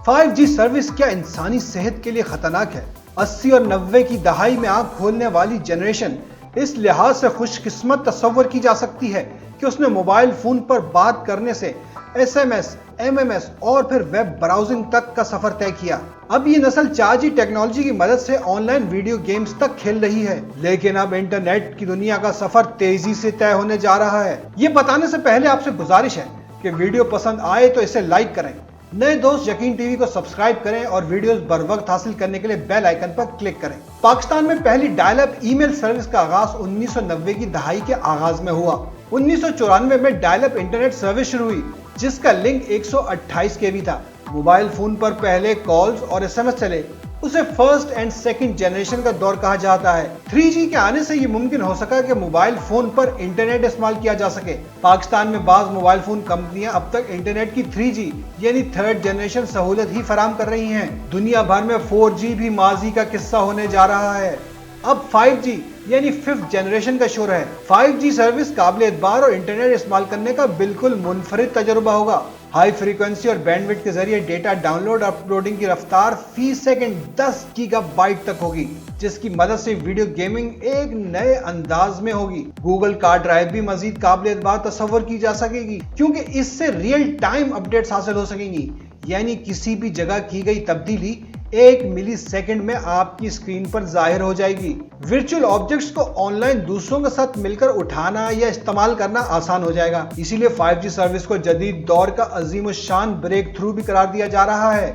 5G service क्या इंसानी सेहत के लिए खतरनाक है? 80 और 90 की दहाई में आंख खोलने वाली जनरेशन इस लिहाज से खुशकिस्मत तस्वर की जा सकती है कि उसने मोबाइल फोन पर बात करने से SMS, MMS और फिर वेब ब्राउजिंग तक का सफर तय किया। अब ये नस्ल 4G टेक्नोलॉजी की मदद से ऑनलाइन वीडियो गेम्स तक खेल रही है, लेकिन अब इंटरनेट की दुनिया का सफर तेजी से तय होने जा रहा है। ये बताने से पहले आपसे गुजारिश है कि वीडियो पसंद आए तो इसे लाइक करें, नए दोस्त यकीन टीवी को सब्सक्राइब करें और वीडियोस बर वक्त हासिल करने के लिए बेल आइकन पर क्लिक करें। पाकिस्तान में पहली डायल अप ईमेल सर्विस का आगाज 1990 की दहाई के आगाज में हुआ। 1994 में डायल अप इंटरनेट सर्विस शुरू हुई, जिसका लिंक 128 KB था। मोबाइल फोन पर पहले कॉल्स और SMS चले, उसे फर्स्ट एंड सेकंड जनरेशन का दौर कहा जाता है। 3G के आने से ये मुमकिन हो सका कि मोबाइल फोन पर इंटरनेट इस्तेमाल किया जा सके। पाकिस्तान में बाज मोबाइल फोन कंपनियां अब तक इंटरनेट की 3G यानी थर्ड जनरेशन सहूलत ही फराहम कर रही हैं। दुनिया भर में 4G भी माजी का किस्सा होने जा रहा है। अब 5G यानी फिफ्थ जनरेशन का शोर है। 5G सर्विस काबिल एतबार और इंटरनेट इस्तेमाल करने का बिल्कुल मुनफरिद तजुर्बा होगा। हाई फ्रीक्वेंसी और बैंडविड्थ के जरिए डेटा डाउनलोड और अपलोडिंग की रफ्तार फी सेकंड 10 गीगाबाइट तक होगी, जिसकी मदद से वीडियो गेमिंग एक नए अंदाज में होगी। गूगल कार ड्राइव भी मजीद काबिल एतबार तस्वर की जा सकेगी, क्योंकि इससे रियल टाइम अपडेट्स हासिल हो सकेंगी, यानी किसी भी जगह की गई तब्दीली 1 मिली सेकंड में आपकी स्क्रीन पर जाहिर हो जाएगी। वर्चुअल ऑब्जेक्ट्स को ऑनलाइन दूसरों के साथ मिलकर उठाना या इस्तेमाल करना आसान हो जाएगा। इसीलिए 5G सर्विस को जदीद दौर का अजीम शान ब्रेक थ्रू भी करार दिया जा रहा है,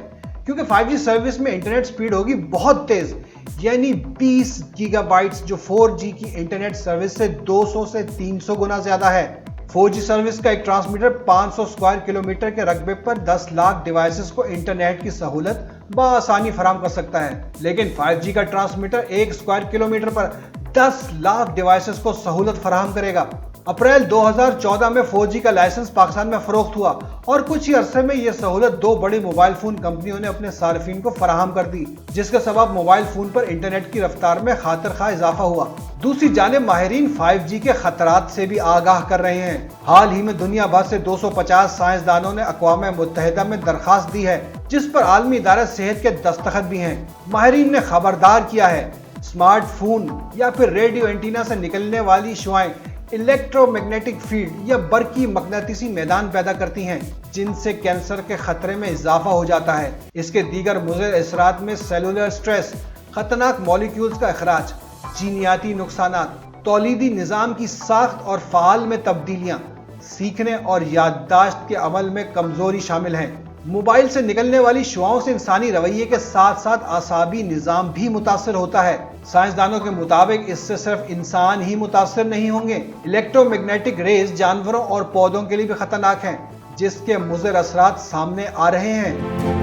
क्योंकि 5G सर्विस में इंटरनेट स्पीड होगी बहुत तेज, यानी 20 गीगाबाइट्स, जो 4G की इंटरनेट सर्विस से 200 से 300 गुना ज्यादा है। 4G सर्विस का एक ट्रांसमीटर 500 स्क्वायर किलोमीटर के रकबे पर 10 लाख डिवाइसेस को इंटरनेट की सहूलत बआसानी फराहम कर सकता है, लेकिन 5G का ट्रांसमीटर 1 स्क्वायर किलोमीटर पर 10 लाख डिवाइसेस को सहूलत फराहम करेगा। अप्रैल 2014 में 4G का लाइसेंस पाकिस्तान में फरोख्त हुआ और कुछ ही अरसे में यह सहूलत 2 बड़ी मोबाइल फोन कंपनियों ने अपने सार्फिन को फराहम कर दी, जिसके सबब मोबाइल फोन पर इंटरनेट की रफ्तार में खातिर खा इजाफा हुआ। दूसरी जानिब माहिरीन 5G के खतरात से भी आगाह कर रहे हैं। हाल ही में दुनिया भर से 250 साइंसदानों ने अक़वाम मुत्तहिदा में दरखास्त दी है, जिस पर आलमी इदारा सेहत के दस्तखत भी हैं। माहिरीन ने खबरदार किया है, स्मार्टफोन या फिर रेडियो एंटीना से निकलने वाली शुआएं इलेक्ट्रोमैग्नेटिक फील्ड या बरकी मकनातीसी मैदान पैदा करती हैं, जिनसे कैंसर के खतरे में इजाफा हो जाता है। इसके दीगर मुज़र असरात में सेलुलर स्ट्रेस, खतरनाक मॉलिक्यूल्स का अखराज, जीनियाती नुकसानात, तौलीदी निज़ाम की साख्त और फ़ाल में तब्दीलियाँ, सीखने और याददाश्त के अमल में कमज़ोरी शामिल हैं। मोबाइल से निकलने वाली शुआओं से इंसानी रवैये के साथ साथ आसाबी निज़ाम भी मुतासर होता है। साइंसदानों के मुताबिक इससे सिर्फ इंसान ही मुतासर नहीं होंगे, इलेक्ट्रोमैग्नेटिक रेज जानवरों और पौधों के लिए भी खतरनाक हैं, जिसके मुज़र असरात सामने आ रहे हैं।